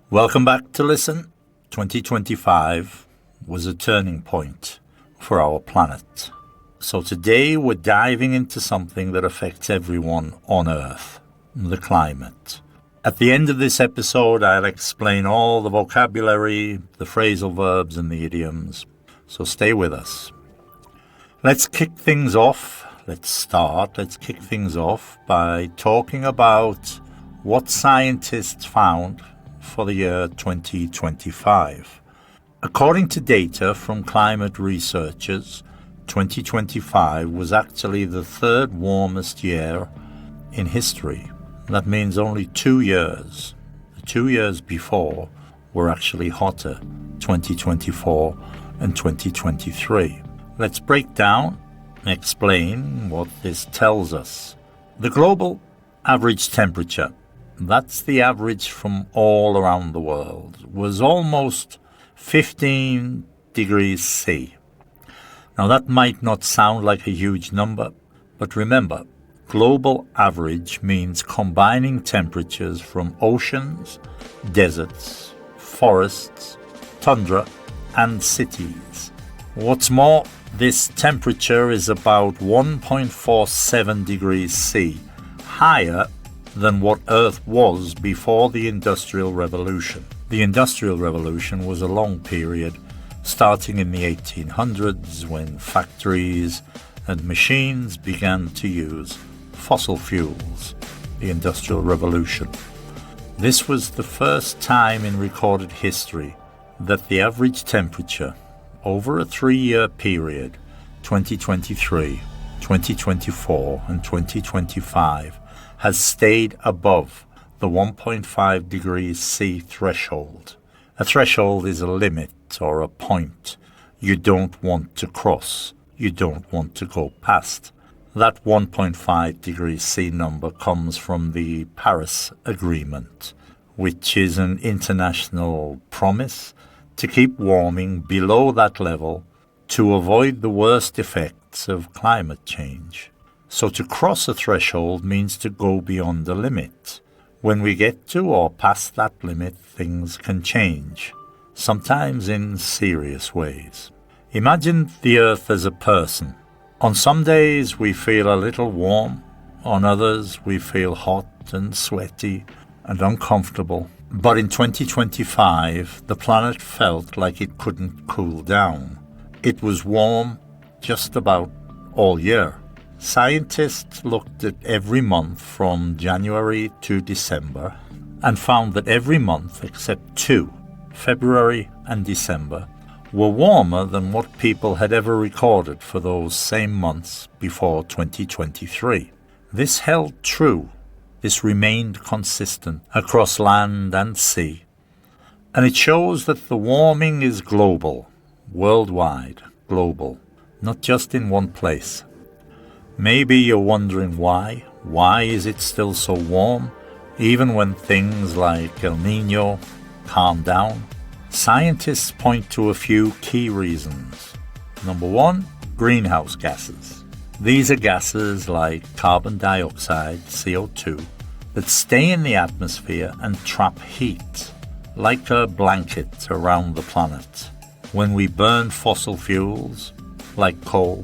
Welcome back to Listen. 2025 was a turning point for our planet. So today we're diving into something that affects everyone on Earth, the climate. At the end of this episode, I'll explain all the vocabulary, the phrasal verbs and the idioms. So stay with us. Let's kick things off. Let's kick things off by talking about what scientists found for the year 2025. According to data from climate researchers, 2025 was actually the third warmest year in history. That means only 2 years. The 2 years before were actually hotter, 2024 and 2023. Let's break down and explain what this tells us. The global average temperature, that's the average from all around the world, was almost 15 degrees C. Now that might not sound like a huge number, but remember, global average means combining temperatures from oceans, deserts, forests, tundra, and cities. What's more, this temperature is about 1.47 degrees C, higher than what Earth was before the Industrial Revolution. The Industrial Revolution was a long period, starting in the 1800s when factories and machines began to use fossil fuels, the Industrial Revolution. This was the first time in recorded history that the average temperature over a 3-year period, 2023, 2024 and 2025, has stayed above the 1.5 degrees C threshold. A threshold is a limit or a point you don't want to cross, you don't want to go past. That 1.5 degrees C number comes from the Paris Agreement, which is an international promise to keep warming below that level to avoid the worst effects of climate change. So to cross a threshold means to go beyond the limit. When we get to or past that limit, things can change, sometimes in serious ways. Imagine the Earth as a person. On some days we feel a little warm, on others we feel hot and sweaty and uncomfortable. But in 2025, the planet felt like it couldn't cool down. It was warm just about all year. Scientists looked at every month from January to December and found that every month except 2, February and December, were warmer than what people had ever recorded for those same months before 2023. This held true. This remained consistent across land and sea. And it shows that the warming is global, worldwide, global, not just in one place. Maybe you're wondering why. Why is it still so warm, even when things like El Niño calm down? Scientists point to a few key reasons. Number 1, greenhouse gases. These are gases like carbon dioxide, CO2, that stay in the atmosphere and trap heat, like a blanket around the planet. When we burn fossil fuels, like coal,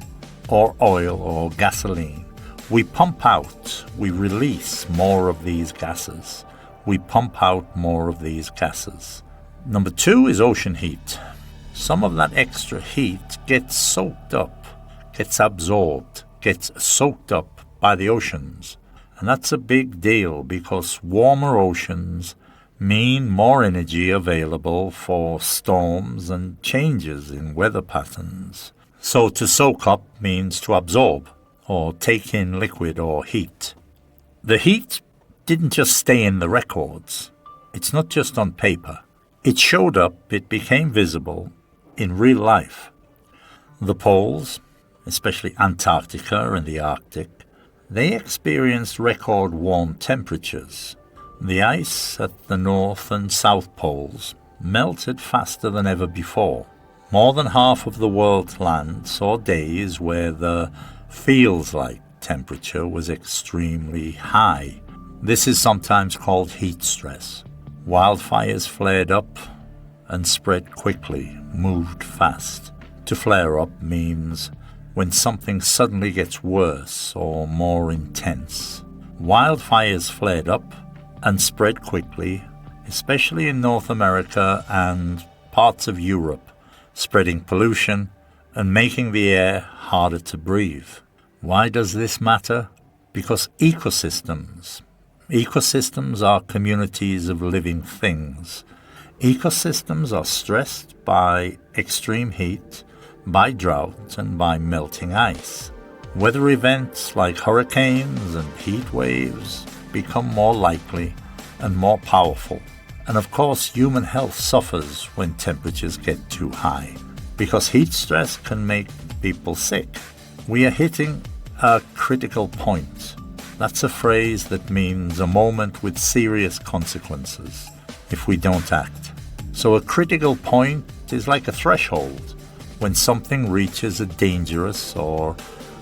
or oil, or gasoline, we pump out, we release more of these gases. We pump out more of these gases. Number 2 is ocean heat. Some of that extra heat gets soaked up, gets absorbed, gets soaked up by the oceans. And that's a big deal because warmer oceans mean more energy available for storms and changes in weather patterns. So to soak up means to absorb or take in liquid or heat. The heat didn't just stay in the records. It's not just on paper. It showed up, it became visible in real life. The poles, especially Antarctica and the Arctic, they experienced record warm temperatures. The ice at the North and South Poles melted faster than ever before. More than half of the world's land saw days where the feels-like temperature was extremely high. This is sometimes called heat stress. Wildfires flared up and spread quickly, moved fast. To flare up means when something suddenly gets worse or more intense. Wildfires flared up and spread quickly, especially in North America and parts of Europe, spreading pollution and making the air harder to breathe. Why does this matter? Because ecosystems are communities of living things. Ecosystems are stressed by extreme heat, by drought, and by melting ice. Weather events like hurricanes and heat waves become more likely and more powerful. And of course, human health suffers when temperatures get too high, because heat stress can make people sick. We are hitting a critical point. That's a phrase that means a moment with serious consequences if we don't act. So a critical point is like a threshold when something reaches a dangerous or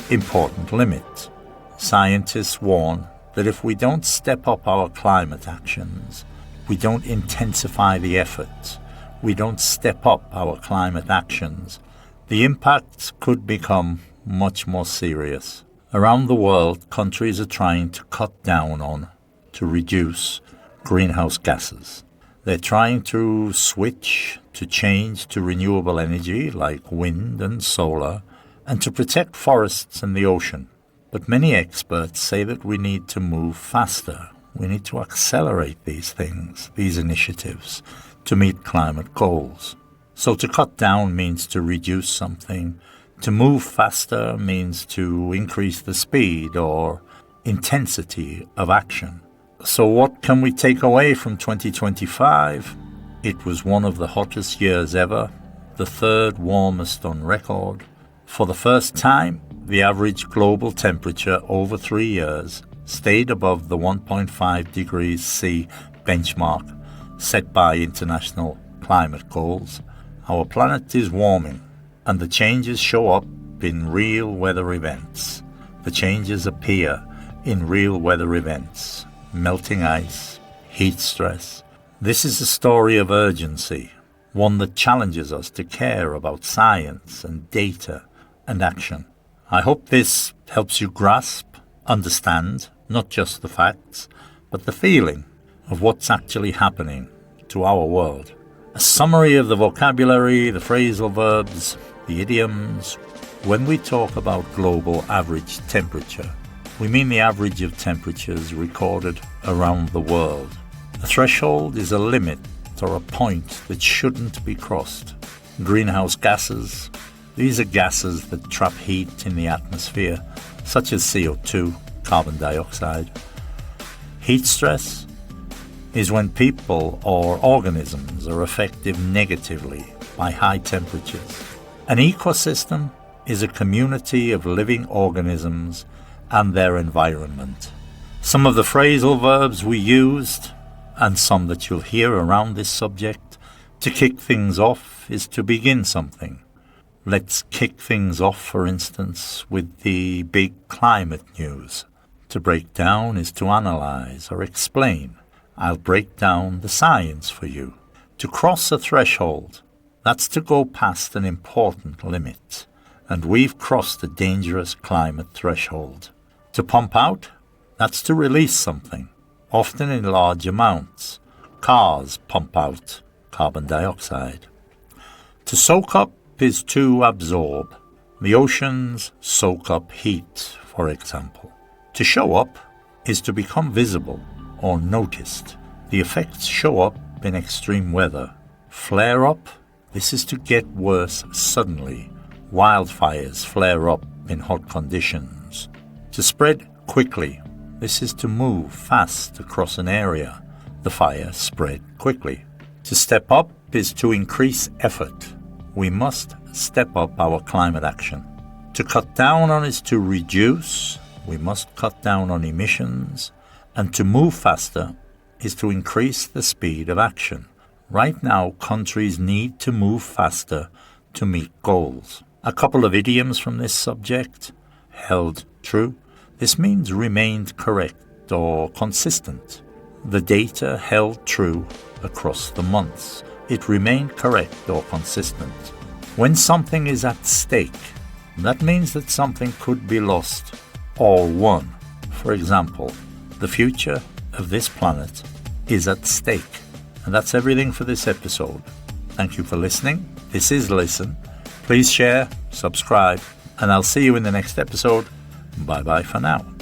important limit. Scientists warn that if we don't step up our climate actions, we don't intensify the effort, we don't step up our climate actions, the impacts could become much more serious. Around the world, countries are trying to cut down on, to reduce greenhouse gases. They're trying to switch, to change to renewable energy like wind and solar, and to protect forests and the ocean. But many experts say that we need to move faster. We need to accelerate these things, these initiatives, to meet climate goals. So to cut down means to reduce something. To move faster means to increase the speed or intensity of action. So what can we take away from 2025? It was one of the hottest years ever, the third warmest on record. For the first time, the average global temperature over 3 years stayed above the 1.5 degrees C benchmark set by international climate goals. Our planet is warming, and the changes show up in real weather events. The changes appear in real weather events. Melting ice, heat stress. This is a story of urgency, one that challenges us to care about science and data and action. I hope this helps you grasp, understand, not just the facts, but the feeling of what's actually happening to our world. A summary of the vocabulary, the phrasal verbs, the idioms. When we talk about global average temperature, we mean the average of temperatures recorded around the world. A threshold is a limit or a point that shouldn't be crossed. Greenhouse gases. These are gases that trap heat in the atmosphere, such as CO2, carbon dioxide. Heat stress is when people or organisms are affected negatively by high temperatures. An ecosystem is a community of living organisms and their environment. Some of the phrasal verbs we used, and some that you'll hear around this subject, to kick things off is to begin something. Let's kick things off, for instance, with the big climate news. To break down is to analyze or explain. I'll break down the science for you. To cross a threshold, that's to go past an important limit. And we've crossed a dangerous climate threshold. To pump out, that's to release something, often in large amounts. Cars pump out carbon dioxide. To soak up is to absorb. The oceans soak up heat, for example. To show up is to become visible or noticed. The effects show up in extreme weather. Flare up, this is to get worse suddenly. Wildfires flare up in hot conditions. To spread quickly, this is to move fast across an area. The fire spread quickly. To step up is to increase effort. We must step up our climate action. To cut down on is to reduce. We must cut down on emissions. And to move faster is to increase the speed of action. Right now, countries need to move faster to meet goals. A couple of idioms from this subject. Held true. This means remained correct or consistent. The data held true across the months. It remained correct or consistent. When something is at stake, that means that something could be lost or won. For example, the future of this planet is at stake. And that's everything for this episode. Thank you for listening. This is Listen. Please share, subscribe, and I'll see you in the next episode. Bye-bye for now.